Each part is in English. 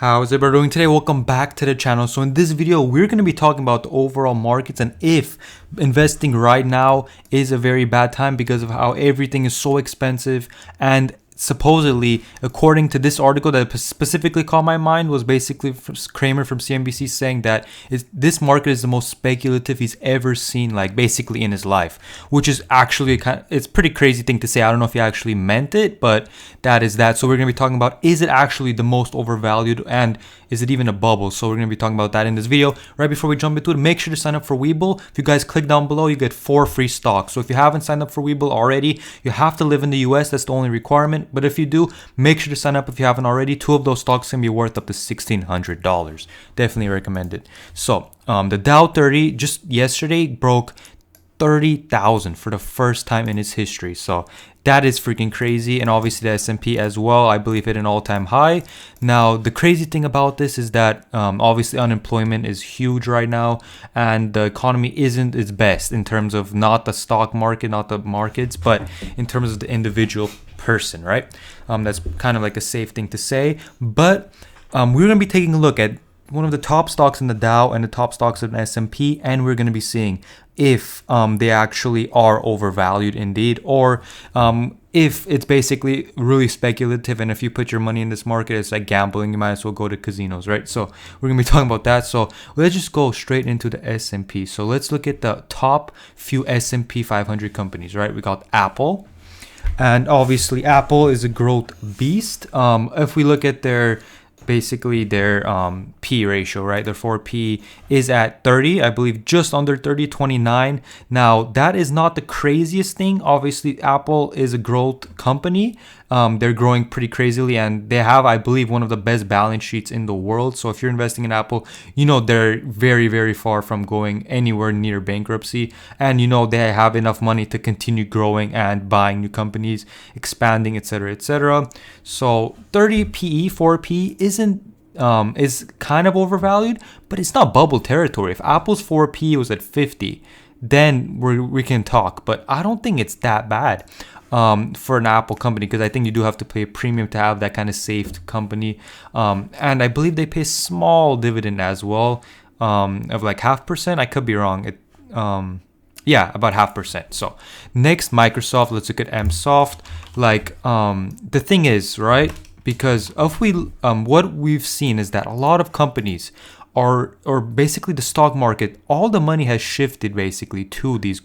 How's everybody doing today? Welcome back to the channel. So in this video, we're going to be talking about the overall markets and if investing right now is a very bad time because of how everything is so expensive. And supposedly, according to this article that specifically caught my mind, was basically from Cramer from CNBC saying that this market is the most speculative he's ever seen, like basically in his life, which is actually it's pretty crazy thing to say. I don't know if he actually meant it, but that is that. So we're going to be talking about, is it actually the most overvalued, and is it even a bubble? So we're going to be talking about that in this video. Right before we jump into it, make sure to sign up for Webull. If you guys click down below, you get 4 free stocks. So if you haven't signed up for Webull already, you have to live in the US. That's the only requirement. But if you do, make sure to sign up if you haven't already. 2 of those stocks can be worth up to $1,600. Definitely recommend it. So the Dow 30 just yesterday broke 30,000 for the first time in its history. So that is freaking crazy. And obviously the S&P as well, I believe, hit an all-time high. Now the crazy thing about this is that obviously unemployment is huge right now, and the economy isn't its best in terms of not the stock market, not the markets, but in terms of the individual person, right? That's kind of like a safe thing to say. But we're going to be taking a look at one of the top stocks in the Dow and the top stocks in the S&P, and we're going to be seeing if they actually are overvalued indeed, or if it's basically really speculative, and if you put your money in this market, it's like gambling. You might as well go to casinos, right? So we're gonna be talking about that. So let's just go straight into the S&P. So let's look at the top few S&P 500 companies, right? We got Apple, and obviously Apple is a growth beast. If we look at their P ratio, right? Their 4P is at 30, I believe, just under 30, 29. Now, that is not the craziest thing. Obviously, Apple is a growth company. They're growing pretty crazily, and they have, I believe, one of the best balance sheets in the world. So if you're investing in Apple, you know they're very, very far from going anywhere near bankruptcy. And you know they have enough money to continue growing and buying new companies, expanding, etc., etc. So 30 PE, 4P is kind of overvalued, but it's not bubble territory. If Apple's 4P was at 50, then we can talk. But I don't think it's that bad for an Apple company, because I think you do have to pay a premium to have that kind of safe company. And I believe they pay small dividend as well, of like 0.5%. I could be wrong. Yeah, about 0.5%. So next, Microsoft. Let's look at MSoft. Like the thing is, right? Because what we've seen is that a lot of companies or basically the stock market, all the money has shifted basically to these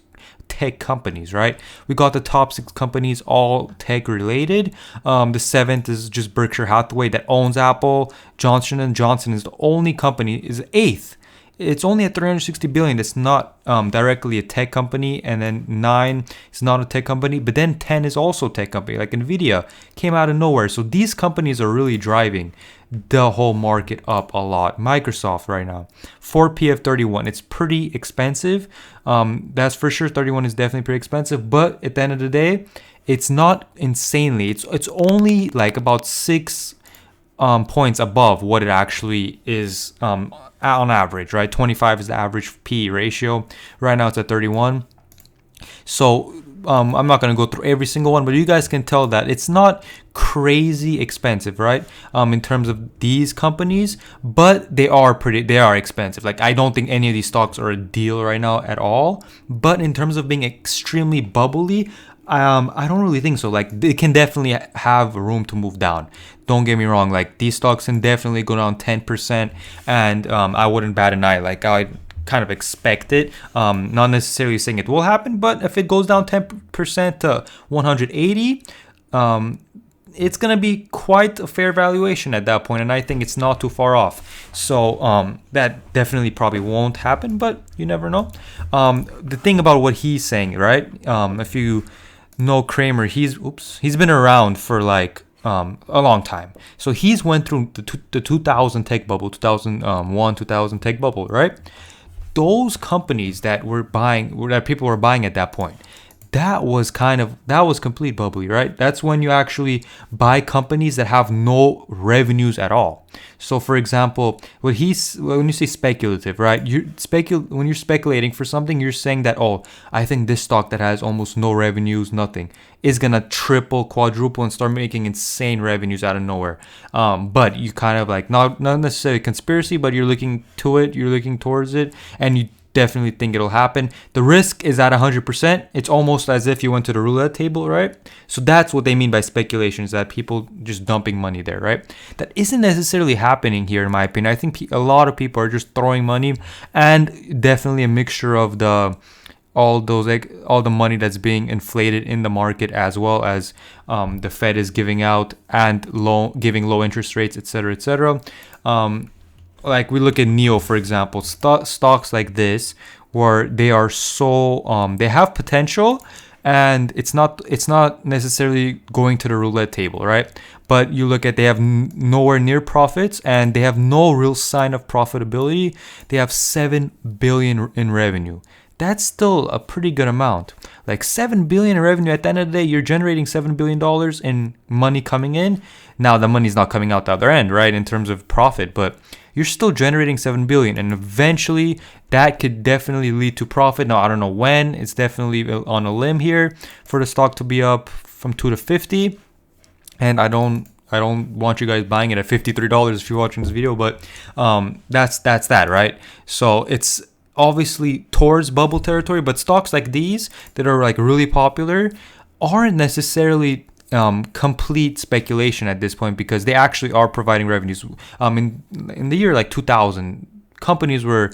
tech companies, right? We got the top 6 companies, all tech related. The 7th is just Berkshire Hathaway that owns Apple. Johnson & Johnson is the only company, is 8th. It's only at 360 billion. It's not directly a tech company. And then 9 is not a tech company. But then 10 is also a tech company. Like Nvidia came out of nowhere. So these companies are really driving the whole market up a lot. Microsoft right now, 4P of 31. It's pretty expensive. That's for sure. 31 is definitely pretty expensive. But at the end of the day, it's not insanely. It's only like about 6 points above what it actually is on average, right? 25 is the average P ratio. Right now it's at 31. So I'm not going to go through every single one, but you guys can tell that it's not crazy expensive, right? In terms of these companies, but they are expensive. Like I don't think any of these stocks are a deal right now at all. But in terms of being extremely bubbly, I don't really think so. Like it can definitely have room to move down. Don't get me wrong. Like these stocks can definitely go down 10%, and I wouldn't bat an eye. Like I kind of expect it. Not necessarily saying it will happen, but if it goes down 10% to 180, it's gonna be quite a fair valuation at that point, and I think it's not too far off. So that definitely probably won't happen, but you never know. The thing about what he's saying, right? If you know Cramer, he's been around for like a long time. So he's went through the 2000 tech bubble, 2001, 2000 tech bubble, right? Those companies that people were buying at that point, that was complete bubbly, right? That's when you actually buy companies that have no revenues at all. So for example, when you say speculative, right? When you're speculating for something, you're saying that, oh, I think this stock that has almost no revenues, nothing, is gonna triple, quadruple, and start making insane revenues out of nowhere. But you kind of like, not necessarily conspiracy, but you're looking towards it, and you definitely think it'll happen. The risk is at 100%. It's almost as if you went to the roulette table, right? So that's what they mean by speculation, is that people just dumping money there, right? That isn't necessarily happening here, in my opinion. I think a lot of people are just throwing money, and definitely a mixture of all the money that's being inflated in the market, as well as the Fed is giving out and giving low interest rates, etc., etc. Like we look at NEO, for example, stocks like this, where they are so they have potential, and it's not necessarily going to the roulette table, right? But you look at, they have nowhere near profits, and they have no real sign of profitability. They have 7 billion in revenue. That's still a pretty good amount. Like 7 billion in revenue, at the end of the day, you're generating $7 billion in money coming in. Now the money's not coming out the other end, right, in terms of profit, but you're still generating 7 billion, and eventually that could definitely lead to profit. Now I don't know when. It's definitely on a limb here for the stock to be up from 2 to 50, and I don't want you guys buying it at $53 if you're watching this video, but that's that, right? So it's obviously towards bubble territory, but stocks like these that are like really popular aren't necessarily complete speculation at this point, because they actually are providing revenues. In the year like 2000, companies were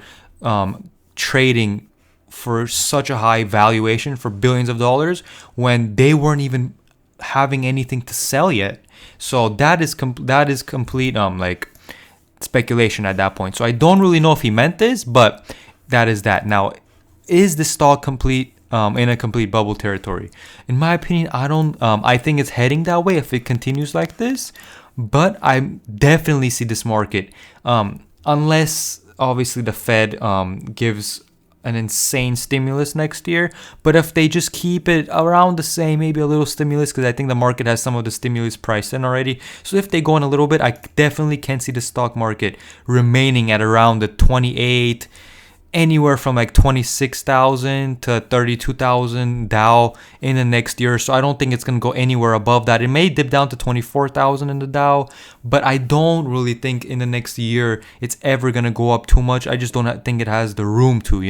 trading for such a high valuation for billions of dollars when they weren't even having anything to sell yet. So that is complete like speculation at that point. So I don't really know if he meant this, but that is that. Now, is the stock in a complete bubble territory? In my opinion, I don't. I think it's heading that way if it continues like this. But I definitely see this market, unless obviously the Fed gives an insane stimulus next year. But if they just keep it around the same, maybe a little stimulus, because I think the market has some of the stimulus priced in already. So if they go in a little bit, I definitely can see the stock market remaining at around the 28. Anywhere from like 26,000 to 32,000 Dow in the next year. So I don't think it's going to go anywhere above that. It may dip down to 24,000 in the Dow, but I don't really think in the next year it's ever going to go up too much. I just don't think it has the room to,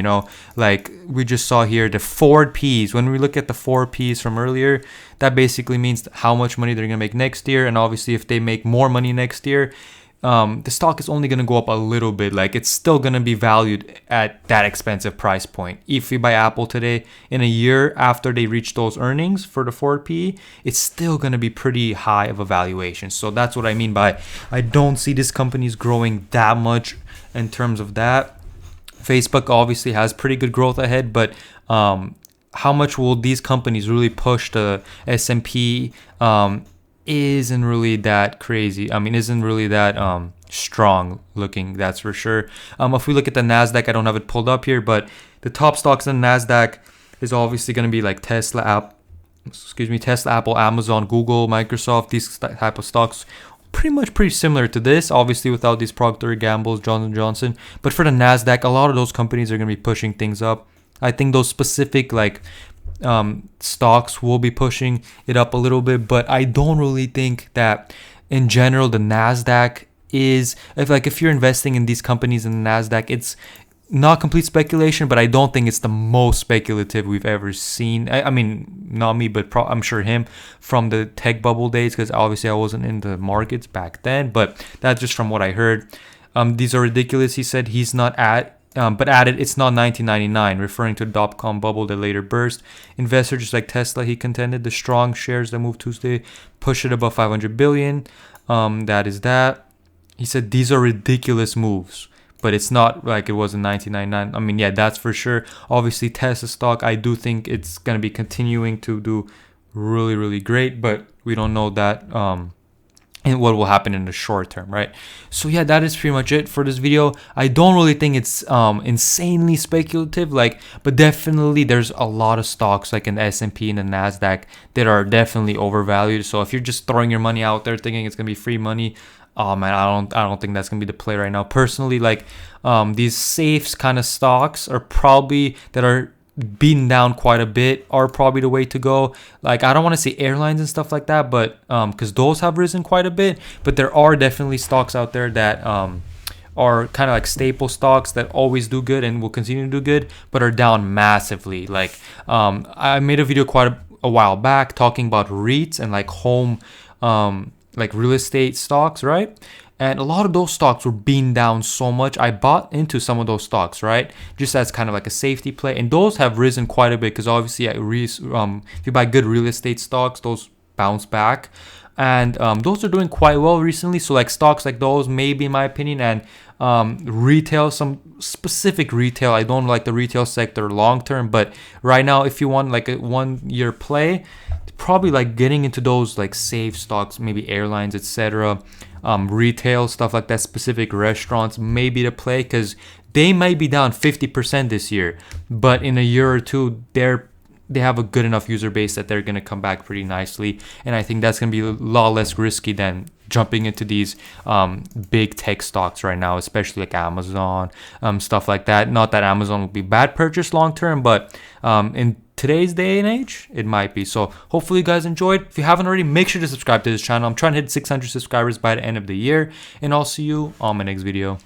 like we just saw here, the forward Ps. When we look at the 4 Ps from earlier, that basically means how much money they're going to make next year. And obviously if they make more money next year, the stock is only going to go up a little bit. Like it's still going to be valued at that expensive price point. If you buy Apple today, in a year after they reach those earnings for the forward PE, it's still going to be pretty high of a valuation. So that's what I mean by I don't see this company's growing that much in terms of that. Facebook obviously has pretty good growth ahead, but how much will these companies really push the S&P? Isn't really that crazy. Isn't really that strong looking, that's for sure. If we look at the Nasdaq, I don't have it pulled up here, but the top stocks in Nasdaq is obviously going to be like Tesla, Apple, Amazon, Google, Microsoft. These type of stocks pretty similar to this, obviously without these Procter & Gamble, Johnson & Johnson. But for the Nasdaq, a lot of those companies are going to be pushing things up. I think those specific stocks will be pushing it up a little bit, but I don't really think that in general the Nasdaq is, if you're investing in these companies in the Nasdaq, it's not complete speculation, but I don't think it's the most speculative we've ever seen. I mean, not me, but I'm sure him from the tech bubble days, because obviously I wasn't in the markets back then, but that's just from what I heard. These are ridiculous, he said. He's not but added, it's not 1999, referring to the dot-com bubble that later burst. Investors just like Tesla, he contended, the strong shares that moved Tuesday push it above 500 billion. That is that. He said these are ridiculous moves, but it's not like it was in 1999. Yeah, that's for sure. Obviously, Tesla stock, I do think it's going to be continuing to do really, really great, but we don't know that and what will happen in the short term, right? So yeah, that is pretty much it for this video. I don't really think it's insanely speculative, like, but definitely there's a lot of stocks like in the S&P and the Nasdaq that are definitely overvalued. So if you're just throwing your money out there thinking it's gonna be free money, oh man, I don't think that's gonna be the play right now. Personally, like, these safe kind of stocks are probably that are beaten down quite a bit are probably the way to go. Like, I don't want to say airlines and stuff like that, but because those have risen quite a bit, but there are definitely stocks out there that are kind of like staple stocks that always do good and will continue to do good, but are down massively. Like, I made a video quite a while back talking about REITs and like home like real estate stocks, right? And a lot of those stocks were beaten down so much. I bought into some of those stocks, right? Just as kind of like a safety play. And those have risen quite a bit because obviously if you buy good real estate stocks, those bounce back. And those are doing quite well recently. So like stocks like those, maybe in my opinion, and retail, some specific retail. I don't like the retail sector long term, but right now, if you want like a 1 year play, probably like getting into those like safe stocks, maybe airlines, etc., retail stuff like that, specific restaurants, maybe to play, because they might be down 50% this year, but in a year or two they have a good enough user base that they're going to come back pretty nicely. And I think that's going to be a lot less risky than jumping into these big tech stocks right now, especially like Amazon, stuff like that. Not that Amazon will be bad purchase long term, but in today's day and age, it might be. So hopefully you guys enjoyed. If you haven't already, make sure to subscribe to this channel. I'm trying to hit 600 subscribers by the end of the year, and I'll see you on my next video.